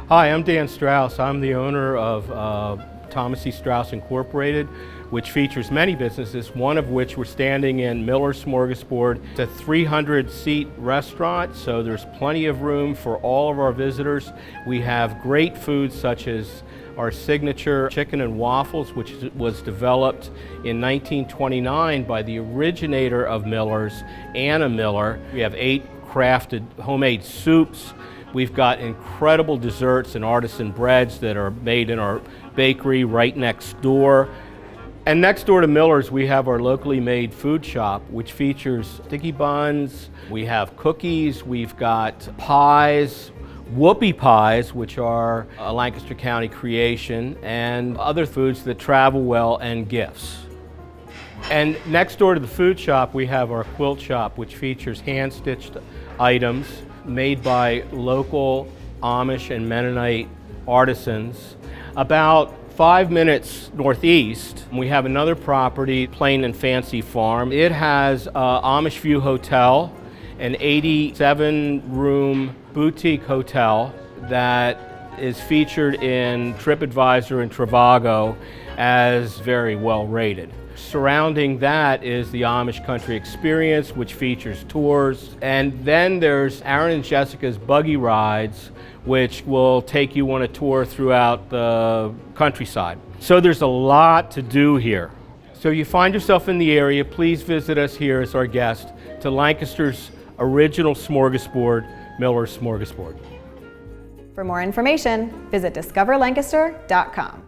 Hi, I'm Dan Strauss. I'm the owner of Thomas E. Strauss Incorporated, which features many businesses, one of which we're standing in Miller's Smorgasbord. It's a 300-seat restaurant, so there's plenty of room for all of our visitors. We have great foods such as our signature chicken and waffles, which was developed in 1929 by the originator of Miller's, Anna Miller. We have 8 crafted homemade soups. We've got incredible desserts and artisan breads that are made in our bakery right next door. And next door to Miller's, we have our locally made food shop, which features sticky buns. We have cookies, we've got pies, whoopie pies, which are a Lancaster County creation, and other foods that travel well, and gifts. And next door to the food shop, we have our quilt shop, which features hand-stitched items made by local Amish and Mennonite artisans. About 5 minutes northeast, we have another property, Plain and Fancy Farm. It has Amish View Hotel, an 87-room boutique hotel that is featured in TripAdvisor and Trivago as very well rated. Surrounding that is the Amish Country Experience, which features tours. And then there's Aaron and Jessica's Buggy Rides, which will take you on a tour throughout the countryside. So there's a lot to do here. So if you find yourself in the area, please visit us here as our guest to Lancaster's original smorgasbord, Miller's Smorgasbord. For more information, visit discoverlancaster.com.